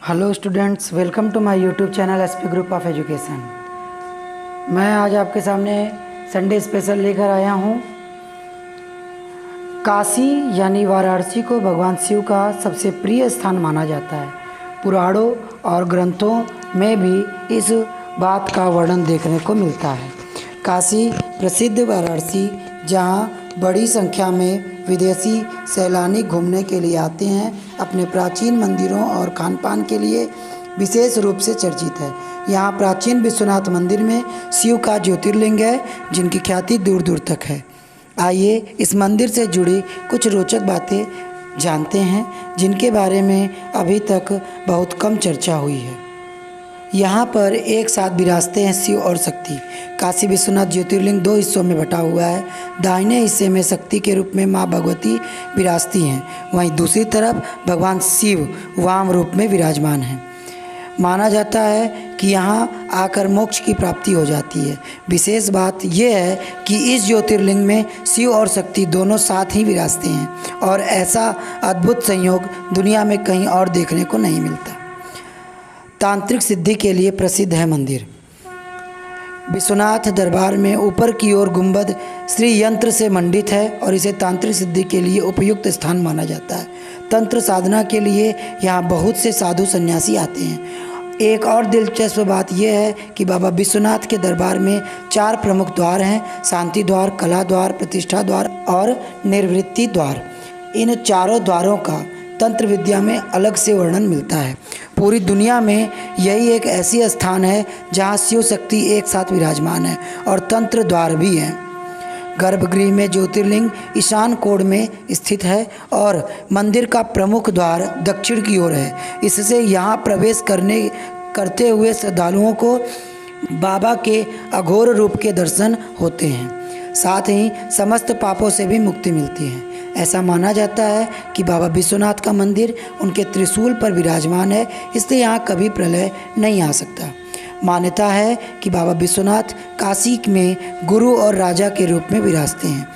Hello students, welcome to my YouTube channel SP group of education. मैं आज आपके सामने संडे स्पेशल लेकर आया हूँ। काशी यानी वाराणसी को भगवान शिव का सबसे प्रिय स्थान माना जाता है। पुराणों और ग्रंथों में भी इस बात का वर्णन देखने को मिलता है। काशी प्रसिद्ध वाराणसी, जहाँ बड़ी संख्या में विदेशी सैलानी घूमने के लिए आते हैं, अपने प्राचीन मंदिरों और खान पान के लिए विशेष रूप से चर्चित है। यहाँ प्राचीन विश्वनाथ मंदिर में शिव का ज्योतिर्लिंग है, जिनकी ख्याति दूर दूर तक है। आइए इस मंदिर से जुड़ी कुछ रोचक बातें जानते हैं, जिनके बारे में अभी तक बहुत कम चर्चा हुई है। यहाँ पर एक साथ विराजते हैं शिव और शक्ति। काशी विश्वनाथ ज्योतिर्लिंग दो हिस्सों में बटा हुआ है। दाहिने हिस्से में शक्ति के रूप में माँ भगवती विराजती हैं, वहीं दूसरी तरफ भगवान शिव वाम रूप में विराजमान हैं। माना जाता है कि यहाँ आकर मोक्ष की प्राप्ति हो जाती है। विशेष बात यह है कि इस ज्योतिर्लिंग में शिव और शक्ति दोनों साथ ही विराजते हैं, और ऐसा अद्भुत संयोग दुनिया में कहीं और देखने को नहीं मिलता। तांत्रिक सिद्धि के लिए प्रसिद्ध है मंदिर। विश्वनाथ दरबार में ऊपर की ओर गुंबद श्री यंत्र से मंडित है और इसे तांत्रिक सिद्धि के लिए उपयुक्त स्थान माना जाता है। तंत्र साधना के लिए यहाँ बहुत से साधु सन्यासी आते हैं। एक और दिलचस्प बात यह है कि बाबा विश्वनाथ के दरबार में 4 प्रमुख द्वार हैं: शांति द्वार, कला द्वार, प्रतिष्ठा द्वार और निर्वृत्ति द्वार। इन चारों द्वारों का तंत्र विद्या में अलग से वर्णन मिलता है। पूरी दुनिया में यही एक ऐसी स्थान है जहाँ शिव शक्ति एक साथ विराजमान है और तंत्र द्वार भी हैं। गर्भगृह में ज्योतिर्लिंग ईशान कोण में स्थित है और मंदिर का प्रमुख द्वार दक्षिण की ओर है। इससे यहाँ प्रवेश करते हुए श्रद्धालुओं को बाबा के अघोर रूप के दर्शन होते हैं। साथ ही समस्त पापों से भी मुक्ति मिलती है। ऐसा माना जाता है कि बाबा विश्वनाथ का मंदिर उनके त्रिशूल पर विराजमान है, इसलिए यहाँ कभी प्रलय नहीं आ सकता। मान्यता है कि बाबा विश्वनाथ काशी में गुरु और राजा के रूप में विराजते हैं।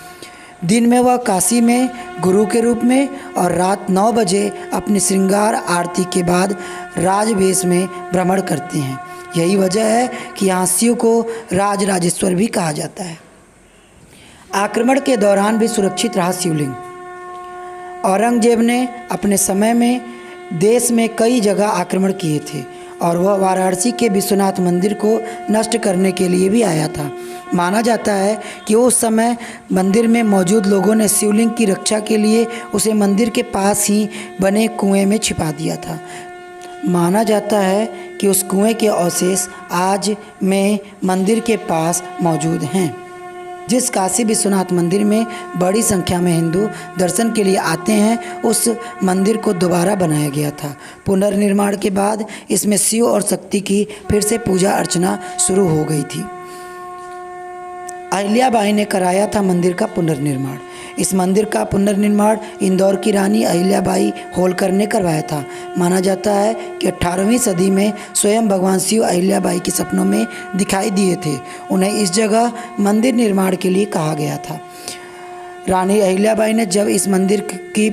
दिन में वह काशी में गुरु के रूप में और रात 9 बजे अपनी श्रृंगार आरती के बाद राजवेश में भ्रमण करते हैं। यही वजह है कि यहाँ शिव को राजराजेश्वर भी कहा जाता है। आक्रमण के दौरान भी सुरक्षित रहा शिवलिंग। औरंगजेब ने अपने समय में देश में कई जगह आक्रमण किए थे और वह वाराणसी के विश्वनाथ मंदिर को नष्ट करने के लिए भी आया था। माना जाता है कि उस समय मंदिर में मौजूद लोगों ने शिवलिंग की रक्षा के लिए उसे मंदिर के पास ही बने कुएं में छिपा दिया था। माना जाता है कि उस कुएं के अवशेष आज में मंदिर के पास मौजूद हैं। जिस काशी विश्वनाथ मंदिर में बड़ी संख्या में हिंदू दर्शन के लिए आते हैं, उस मंदिर को दोबारा बनाया गया था। पुनर्निर्माण के बाद इसमें शिव और शक्ति की फिर से पूजा अर्चना शुरू हो गई थी। अहिल्याबाई ने कराया था मंदिर का पुनर्निर्माण। इस मंदिर का पुनर्निर्माण इंदौर की रानी अहिल्याबाई होलकर ने करवाया था। माना जाता है कि 18वीं सदी में स्वयं भगवान शिव अहिल्याबाई के सपनों में दिखाई दिए थे। उन्हें इस जगह मंदिर निर्माण के लिए कहा गया था। रानी अहिल्याबाई ने जब इस मंदिर की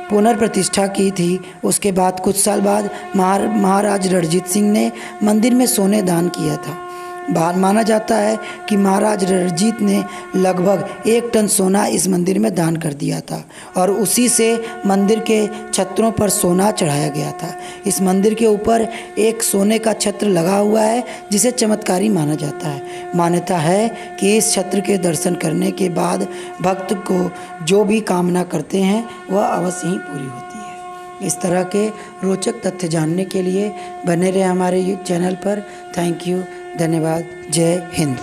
पुनर्प्रतिष्ठा की थी, उसके बाद कुछ साल बाद महाराज रणजीत सिंह ने मंदिर में सोने दान किया था। माना जाता है कि महाराज रणजीत ने लगभग 1 टन सोना इस मंदिर में दान कर दिया था और उसी से मंदिर के छत्रों पर सोना चढ़ाया गया था। इस मंदिर के ऊपर एक सोने का छत्र लगा हुआ है, जिसे चमत्कारी माना जाता है। मान्यता है कि इस छत्र के दर्शन करने के बाद भक्त को जो भी कामना करते हैं वह अवश्य ही पूरी होती है। इस तरह के रोचक तथ्य जानने के लिए बने रहे हमारे चैनल पर। थैंक यू, धन्यवाद। जय हिंद।